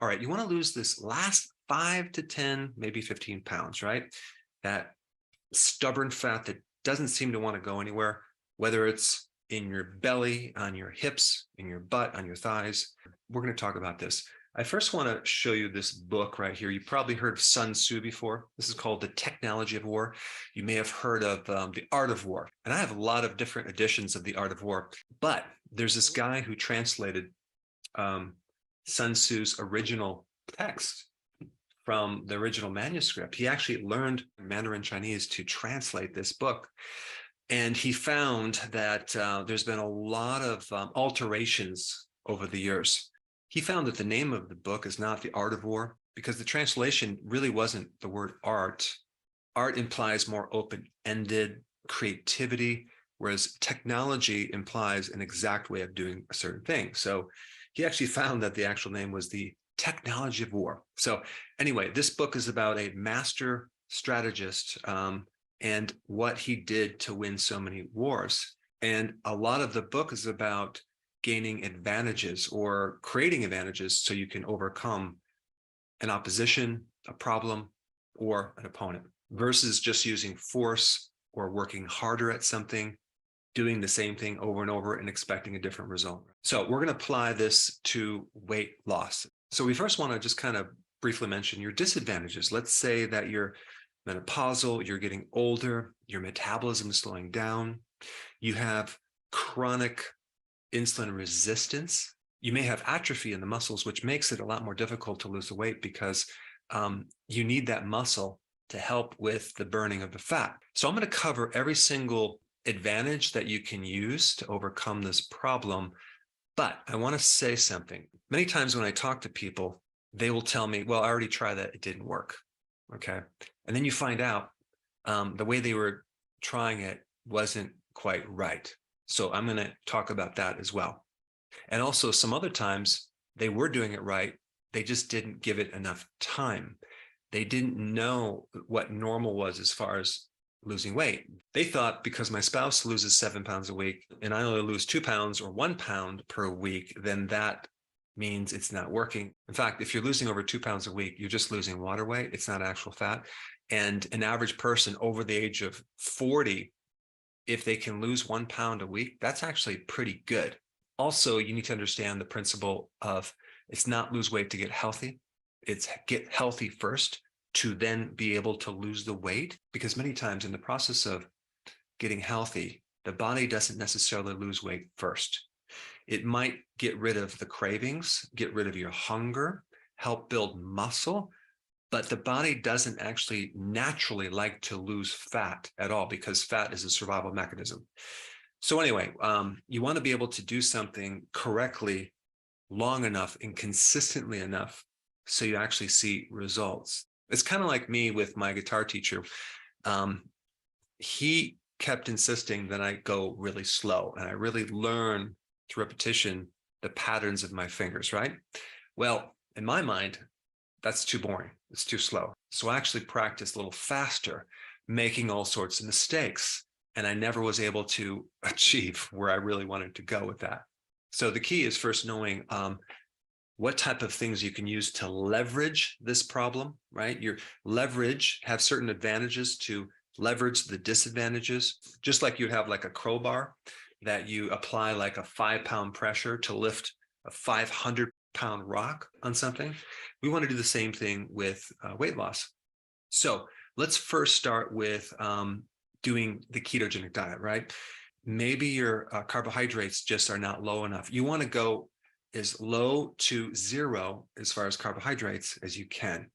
all right, you want to lose this last 5 to 10, maybe 15 pounds, right? That stubborn fat that doesn't seem to want to go anywhere, whether it's in your belly, on your hips, in your butt, on your thighs. We're going to talk about this. I first want to show you this book right here. You probably heard of Sun Tzu before. This is called The Technology of War. You may have heard of The Art of War. And I have a lot of different editions of The Art of War. But there's this guy who translated Sun Tzu's original text from the original manuscript. He actually learned Mandarin Chinese to translate this book. And he found that there's been a lot of alterations over the years. He found that the name of the book is not The Art of War, because the translation really wasn't the word art. Art implies more open-ended creativity, whereas technology implies an exact way of doing a certain thing. So he actually found that the actual name was The Technology of War. So anyway, this book is about a master strategist and what he did to win so many wars. And a lot of the book is about gaining advantages or creating advantages so you can overcome an opposition, a problem, or an opponent, versus just using force or working harder at something, doing the same thing over and over and expecting a different result. So we're going to apply this to weight loss. So we first want to just kind of briefly mention your disadvantages. Let's say that you're menopausal, you're getting older, your metabolism is slowing down, you have chronic insulin resistance, you may have atrophy in the muscles, which makes it a lot more difficult to lose the weight because you need that muscle to help with the burning of the fat. So I'm going to cover every single advantage that you can use to overcome this problem. But I want to say something. Many times when I talk to people, they will tell me, well, I already tried that, it didn't work. Okay. And then you find out the way they were trying it wasn't quite right. So I'm going to talk about that as well. And also some other times they were doing it right. They just didn't give it enough time. They didn't know what normal was as far as losing weight. They thought because my spouse loses 7 pounds a week and I only lose 2 pounds or 1 pound per week, then that means it's not working. In fact, if you're losing over 2 pounds a week, you're just losing water weight. It's not actual fat. And an average person over the age of 40, if they can lose 1 pound a week, that's actually pretty good. Also, you need to understand the principle of it's not lose weight to get healthy. It's get healthy first to then be able to lose the weight. Because many times in the process of getting healthy, the body doesn't necessarily lose weight first. It might get rid of the cravings, get rid of your hunger, help build muscle, but the body doesn't actually naturally like to lose fat at all because fat is a survival mechanism. So anyway, you want to be able to do something correctly long enough and consistently enough so you actually see results. It's kind of like me with my guitar teacher. He kept insisting that I go really slow and I really learn through repetition the patterns of my fingers, right? Well, in my mind, that's too boring. It's too slow. So I actually practiced a little faster, making all sorts of mistakes. And I never was able to achieve where I really wanted to go with that. So the key is first knowing what type of things you can use to leverage this problem, right? Your leverage have certain advantages to leverage the disadvantages, just like you'd have like a crowbar that you apply like a 5-pound pressure to lift a 500-pound rock on something. We want to do the same thing with weight loss. So let's first start with doing the ketogenic diet, right? Maybe your carbohydrates just are not low enough. You want to go as low to 0 as far as carbohydrates as you can.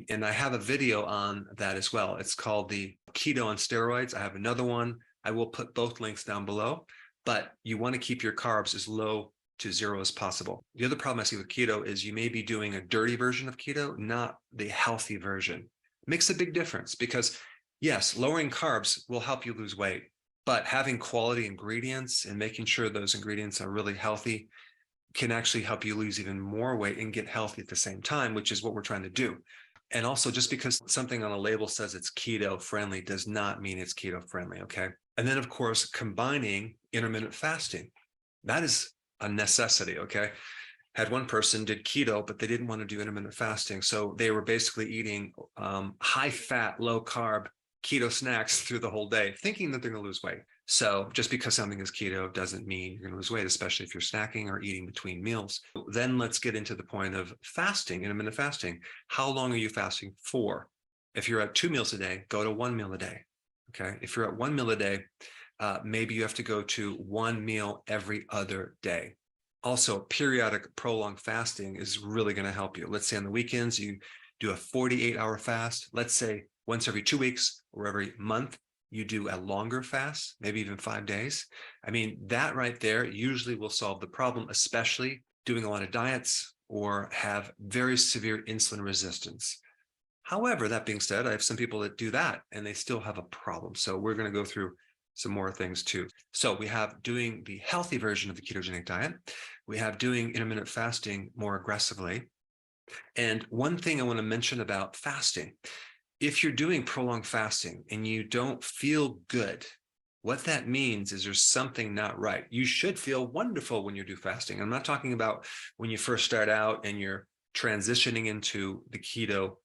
And I have a video on that as well. It's called the Keto on Steroids. I have another one. I will put both links down below, but you want to keep your carbs as low to 0 as possible. The other problem I see with keto is you may be doing a dirty version of keto, not the healthy version. It makes a big difference because yes, lowering carbs will help you lose weight, but having quality ingredients and making sure those ingredients are really healthy can actually help you lose even more weight and get healthy at the same time, which is what we're trying to do. And also, just because something on a label says it's keto friendly does not mean it's keto friendly, okay? And then, of course, combining intermittent fasting. That is a necessity, okay? Had one person did keto, but they didn't want to do intermittent fasting. So they were basically eating high fat, low carb keto snacks through the whole day, thinking that they're going to lose weight. So just because something is keto doesn't mean you're going to lose weight, especially if you're snacking or eating between meals. Then let's get into the point of fasting, intermittent fasting. How long are you fasting for? If you're at 2 meals a day, go to 1 meal a day. Okay. If you're at 1 meal a day, maybe you have to go to 1 meal every other day. Also, periodic prolonged fasting is really going to help you. Let's say on the weekends, you do a 48-hour fast. Let's say once every 2 weeks or every month, you do a longer fast, maybe even 5 days. I mean, that right there usually will solve the problem, especially doing a lot of diets or have very severe insulin resistance. However, that being said, I have some people that do that and they still have a problem. So we're going to go through some more things too. So we have doing the healthy version of the ketogenic diet. We have doing intermittent fasting more aggressively. And one thing I want to mention about fasting, if you're doing prolonged fasting and you don't feel good, what that means is there's something not right. You should feel wonderful when you do fasting. I'm not talking about when you first start out and you're transitioning into the keto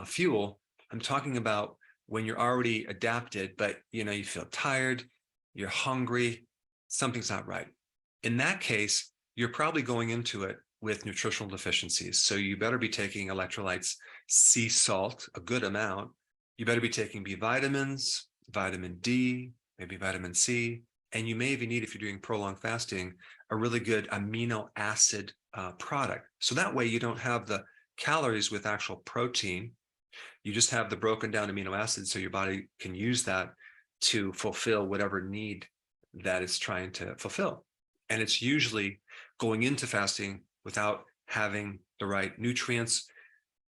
fuel. I'm talking about when you're already adapted, but you feel tired, you're hungry, something's not right. In that case, you're probably going into it with nutritional deficiencies. So you better be taking electrolytes, sea salt, a good amount. You better be taking B vitamins, vitamin D, maybe vitamin C. And you may even need, if you're doing prolonged fasting, a really good amino acid product. So that way you don't have the calories with actual protein. You just have the broken down amino acids so your body can use that to fulfill whatever need that it's trying to fulfill. And it's usually going into fasting without having the right nutrients.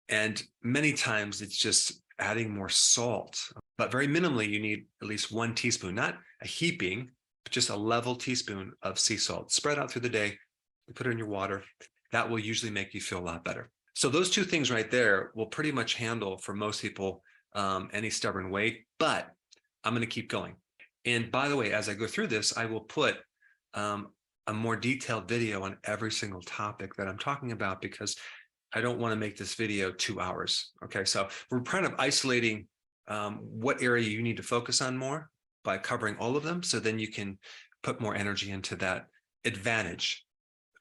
And many times it's just adding more salt, but very minimally, you need at least 1 teaspoon, not a heaping, but just a level teaspoon of sea salt spread out through the day. You put it in your water. That will usually make you feel a lot better. So those 2 things right there will pretty much handle for most people any stubborn weight, but I'm going to keep going. And by the way, as I go through this, I will put a more detailed video on every single topic that I'm talking about, because I don't want to make this video 2 hours. Okay, so we're kind of isolating what area you need to focus on more by covering all of them, so then you can put more energy into that advantage.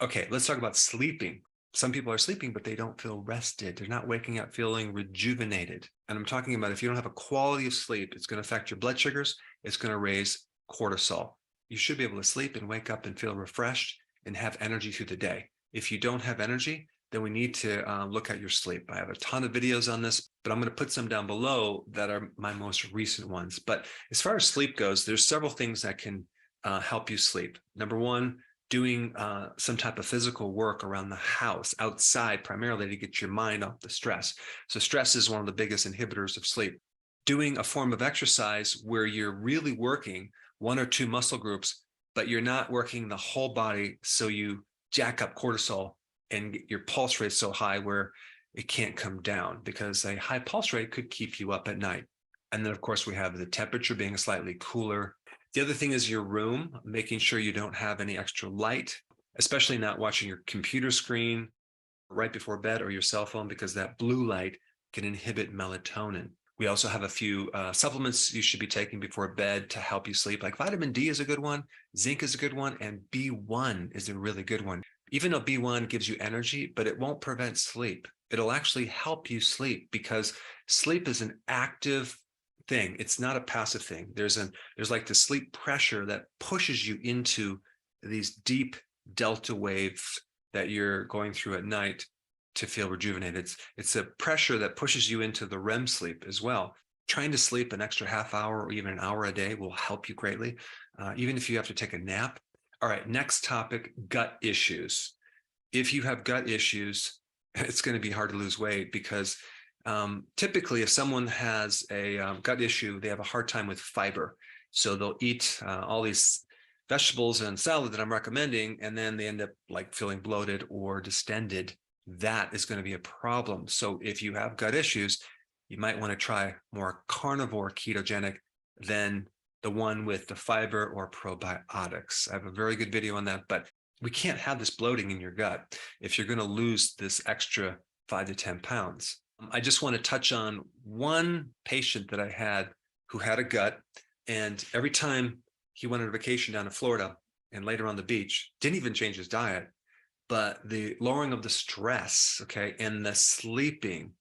Okay, let's talk about sleeping. Some people are sleeping, but they don't feel rested. They're not waking up feeling rejuvenated. And I'm talking about if you don't have a quality of sleep, it's going to affect your blood sugars. It's going to raise cortisol. You should be able to sleep and wake up and feel refreshed and have energy through the day. If you don't have energy, then we need to look at your sleep. I have a ton of videos on this, but I'm going to put some down below that are my most recent ones. But as far as sleep goes, there's several things that can help you sleep. Number one, doing some type of physical work around the house, outside, primarily to get your mind off the stress. So stress is one of the biggest inhibitors of sleep. Doing a form of exercise where you're really working 1 or 2 muscle groups, but you're not working the whole body, so you jack up cortisol and get your pulse rate so high where it can't come down, because a high pulse rate could keep you up at night. And then, of course, we have the temperature being slightly cooler. The other thing is your room, making sure you don't have any extra light, especially not watching your computer screen right before bed or your cell phone, because that blue light can inhibit melatonin. We also have a few supplements you should be taking before bed to help you sleep. Like vitamin D is a good one, zinc is a good one, and B1 is a really good one. Even though B1 gives you energy, but it won't prevent sleep. It'll actually help you sleep, because sleep is an active thing. It's not a passive thing. There's like the sleep pressure that pushes you into these deep delta waves that you're going through at night to feel rejuvenated. It's a pressure that pushes you into the REM sleep as well. Trying to sleep an extra half hour or even an hour a day will help you greatly, even if you have to take a nap. All right, next topic, gut issues. If you have gut issues, it's going to be hard to lose weight, because typically if someone has a gut issue, they have a hard time with fiber. So they'll eat all these vegetables and salad that I'm recommending, and then they end up like feeling bloated or distended. That is going to be a problem. So if you have gut issues, you might want to try more carnivore ketogenic than the one with the fiber or probiotics. I have a very good video on that, but we can't have this bloating in your gut if you're going to lose this extra 5 to 10 pounds. I just want to touch on one patient that I had who had a gut, and every time he went on a vacation down to Florida and later on the beach, didn't even change his diet, but the lowering of the stress, okay, and the sleeping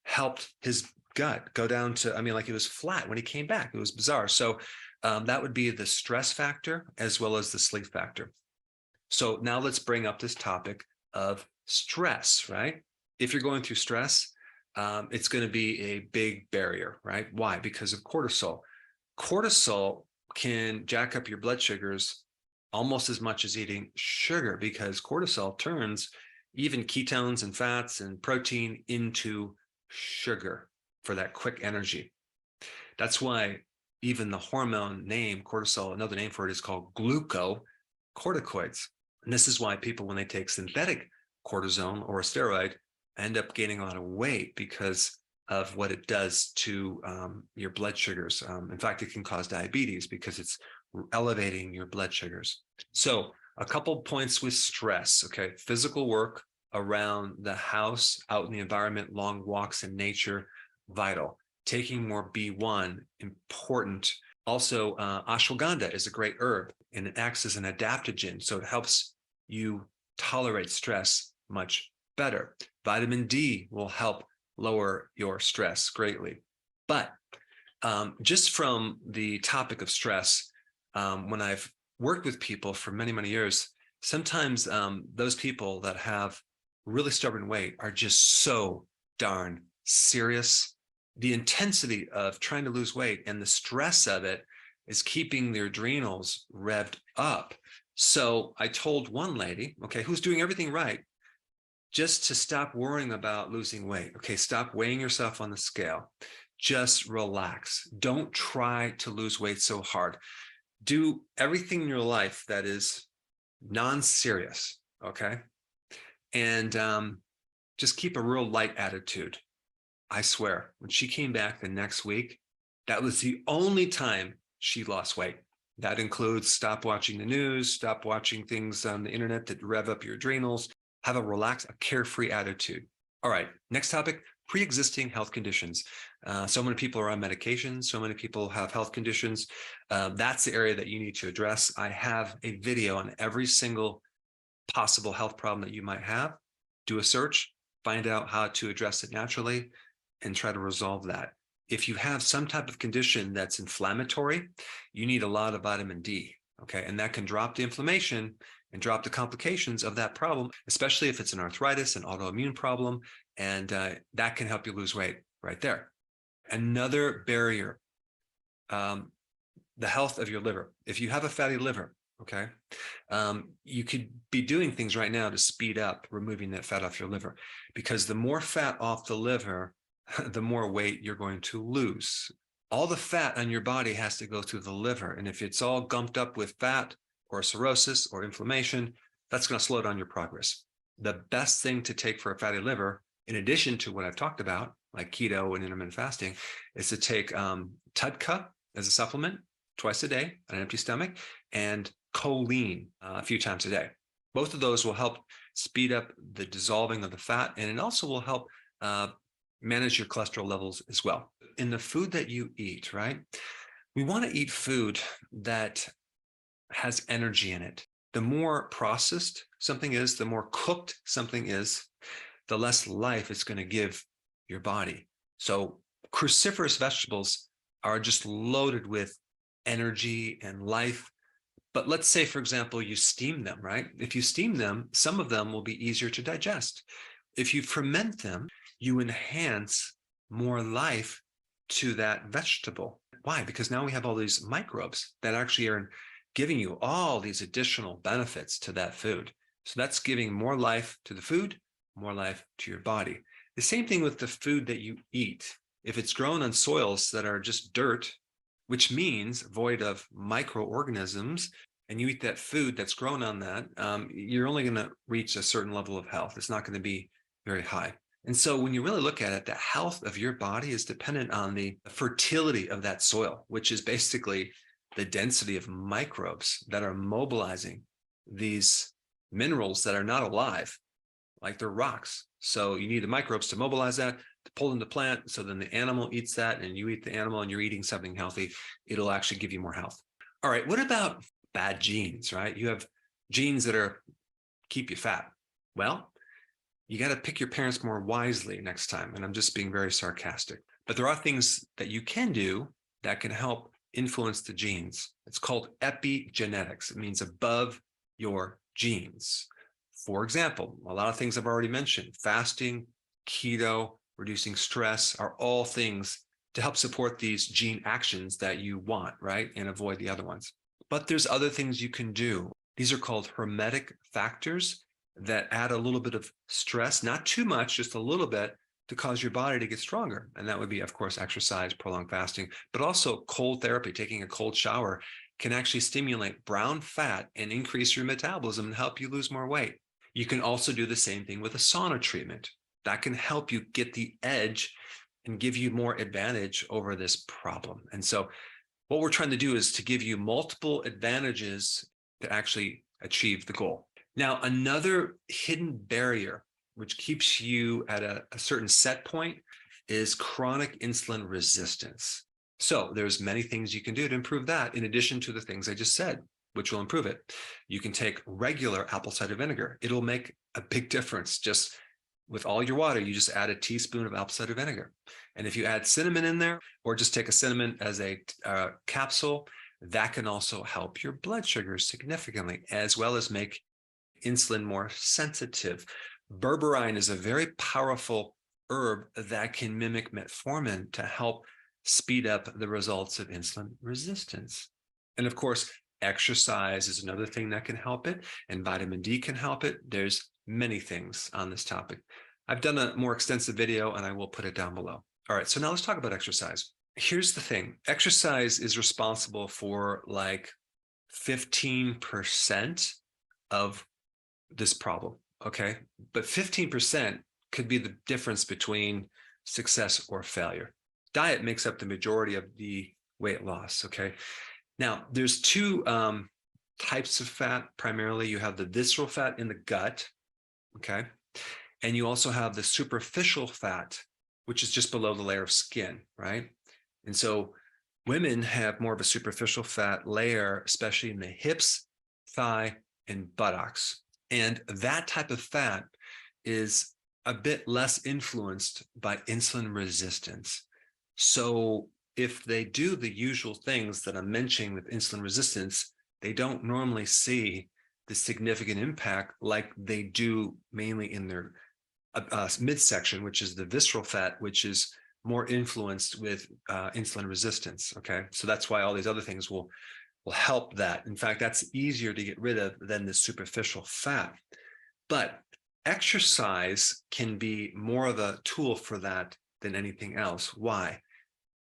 helped his gut go down to, I mean, like it was flat when he came back. It was bizarre. So that would be the stress factor as well as the sleep factor. So now let's bring up this topic of stress, right? If you're going through stress, it's going to be a big barrier, right? Why? Because of cortisol. Cortisol can jack up your blood sugars almost as much as eating sugar, because cortisol turns even ketones and fats and protein into sugar for that quick energy. That's why even the hormone name cortisol, another name for it is called glucocorticoids. And this is why people, when they take synthetic cortisone or a steroid, end up gaining a lot of weight because of what it does to your blood sugars. In fact, it can cause diabetes because it's elevating your blood sugars. So a couple points with stress, okay? Physical work around the house, out in the environment, long walks in nature, vital. Taking more B1, important. Also, ashwagandha is a great herb, and it acts as an adaptogen, so it helps you tolerate stress much better. Vitamin D will help lower your stress greatly. But just from the topic of stress, when I've worked with people for many, many years, sometimes those people that have really stubborn weight are just so darn serious. The intensity of trying to lose weight and the stress of it is keeping their adrenals revved up. So I told one lady, okay, who's doing everything right, just to stop worrying about losing weight. Okay, stop weighing yourself on the scale. Just relax. Don't try to lose weight so hard. Do everything in your life that is non-serious, okay? And just keep a real light attitude. I swear, when she came back the next week, that was the only time she lost weight. That includes stop watching the news, stop watching things on the internet that rev up your adrenals, have a relaxed, a carefree attitude. All right, next topic, pre-existing health conditions. So many people are on medications, so many people have health conditions. That's the area that you need to address. I have a video on every single possible health problem that you might have. Do a search, find out how to address it naturally, and try to resolve that. If you have some type of condition that's inflammatory, you need a lot of vitamin D, okay? And that can drop the inflammation and drop the complications of that problem, especially if it's an arthritis, an autoimmune problem, and that can help you lose weight right there. Another barrier, the health of your liver. If you have a fatty liver, okay, you could be doing things right now to speed up removing that fat off your liver, because the more fat off the liver, the more weight you're going to lose. All the fat on your body has to go through the liver. And if it's all gumped up with fat or cirrhosis or inflammation, that's going to slow down your progress. The best thing to take for a fatty liver, in addition to what I've talked about, like keto and intermittent fasting, is to take TUDCA as a supplement twice a day on an empty stomach, and choline a few times a day. Both of those will help speed up the dissolving of the fat, and it also will help manage your cholesterol levels as well. In the food that you eat, right? We want to eat food that has energy in it. The more processed something is, the more cooked something is, the less life it's going to give your body. So cruciferous vegetables are just loaded with energy and life. But let's say, for example, you steam them, right? If you steam them, some of them will be easier to digest. If you ferment them, you enhance more life to that vegetable. Why? Because now we have all these microbes that actually are giving you all these additional benefits to that food. So that's giving more life to the food, more life to your body. The same thing with the food that you eat. If it's grown on soils that are just dirt, which means void of microorganisms, and you eat that food that's grown on that, you're only going to reach a certain level of health. It's not going to be very high. And so when you really look at it, the health of your body is dependent on the fertility of that soil, which is basically the density of microbes that are mobilizing these minerals that are not alive, like they're rocks. So you need the microbes to mobilize that, to pull in the plant. So then the animal eats that, and you eat the animal and you're eating something healthy. It'll actually give you more health. All right, what about bad genes, right? You have genes that keep you fat. Well, you got to pick your parents more wisely next time. And I'm just being very sarcastic. But there are things that you can do that can help influence the genes. It's called epigenetics. It means above your genes. For example, a lot of things I've already mentioned, fasting, keto, reducing stress are all things to help support these gene actions that you want, right? And avoid the other ones. But there's other things you can do. These are called hormetic factors that add a little bit of stress, not too much, just a little bit, to cause your body to get stronger. And that would be, of course, exercise, prolonged fasting, but also cold therapy. Taking a cold shower can actually stimulate brown fat and increase your metabolism and help you lose more weight. You can also do the same thing with a sauna treatment. That can help you get the edge and give you more advantage over this problem. And so what we're trying to do is to give you multiple advantages to actually achieve the goal. Now, another hidden barrier which keeps you at a certain set point is chronic insulin resistance. So there's many things you can do to improve that, in addition to the things I just said, which will improve it. You can take regular apple cider vinegar. It'll make a big difference. Just with all your water, you just add a teaspoon of apple cider vinegar. And if you add cinnamon in there, or just take a cinnamon as a capsule, that can also help your blood sugar significantly, as well as make insulin more sensitive. Berberine is a very powerful herb that can mimic metformin to help speed up the results of insulin resistance. And of course, exercise is another thing that can help it, and vitamin D can help it. There's many things on this topic. I've done a more extensive video and I will put it down below. All right, so now let's talk about exercise. Here's the thing. Exercise is responsible for like 15% of this problem. Okay, but 15% could be the difference between success or failure. Diet makes up the majority of the weight loss. Okay, now there's two types of fat. Primarily, you have the visceral fat in the gut. Okay, and you also have the superficial fat, which is just below the layer of skin, right? And so women have more of a superficial fat layer, especially in the hips, thigh, and buttocks. And that type of fat is a bit less influenced by insulin resistance. So if they do the usual things that I'm mentioning with insulin resistance, they don't normally see the significant impact like they do mainly in their midsection, which is the visceral fat, which is more influenced with insulin resistance. Okay, so that's why all these other things will help that. In fact, that's easier to get rid of than the superficial fat. But exercise can be more of a tool for that than anything else. Why?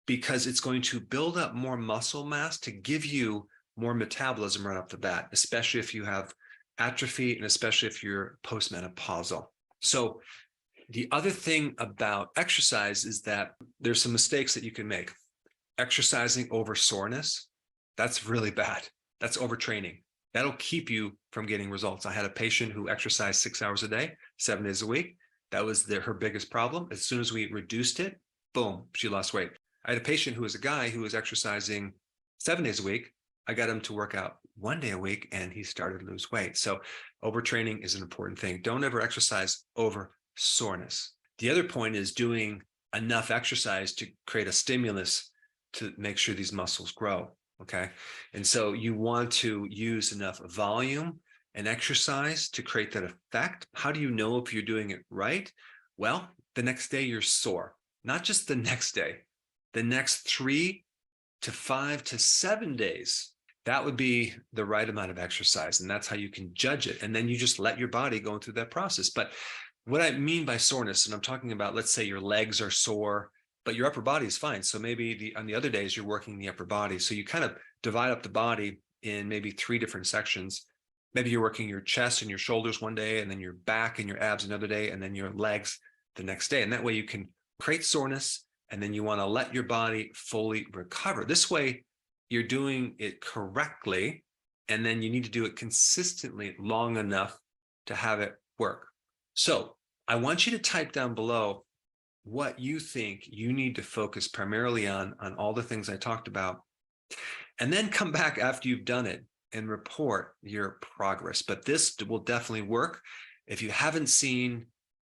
Because it's going to build up more muscle mass to give you more metabolism right off the bat, especially if you have atrophy and especially if you're postmenopausal. So the other thing about exercise is that there's some mistakes that you can make. Exercising over soreness, that's really bad. That's overtraining. That'll keep you from getting results. I had a patient who exercised 6 hours a day, 7 days a week. That was her biggest problem. As soon as we reduced it, boom, she lost weight. I had a patient who was a guy who was exercising 7 days a week. I got him to work out 1 day a week and he started to lose weight. So overtraining is an important thing. Don't ever exercise over soreness. The other point is doing enough exercise to create a stimulus to make sure these muscles grow. Okay. And so you want to use enough volume and exercise to create that effect. How do you know if you're doing it right? Well, the next day you're sore, not just the next day, the next 3 to 5 to 7 days. That would be the right amount of exercise. And that's how you can judge it. And then you just let your body go through that process. But what I mean by soreness, and I'm talking about, let's say your legs are sore, but your upper body is fine. So maybe on the other days, you're working the upper body. So you kind of divide up the body in maybe 3 different sections. Maybe you're working your chest and your shoulders one day, and then your back and your abs another day, and then your legs the next day. And that way you can create soreness, and then you want to let your body fully recover. This way, you're doing it correctly, and then you need to do it consistently long enough to have it work. So I want you to type down below what you think you need to focus primarily on all the things I talked about, and then come back after you've done it and report your progress. But this will definitely work. If you haven't seen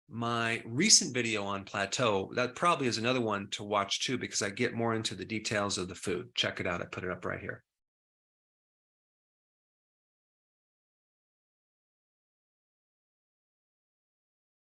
my recent video on plateau, that probably is another one to watch too, because I get more into the details of the food. Check it out. I put it up right here.